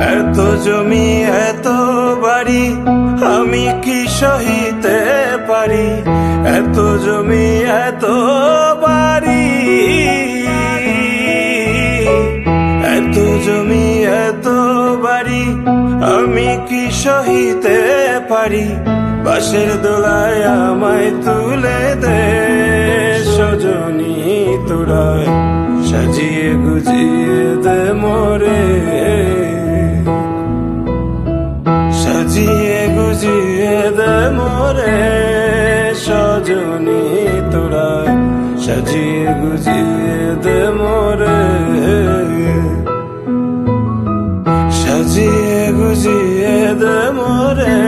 এত জমি এত বাড়ি আমি কি সহিতে পারি, এত জমি এত বাড়ি, এত জমি এত বাড়ি আমি কি সহিতে পারি। বাঁশের দোলায় আমায় তুলে দে সজনী তোরায়, সাজিয়ে গুজিয়ে দে মোরে, সাজিয়ে গুজিয়ে দে মোরে সজনী তোরায়, সাজিয়ে গুজিয়ে দে মোরে, সাজিয়ে গুজিয়ে দে মোরে।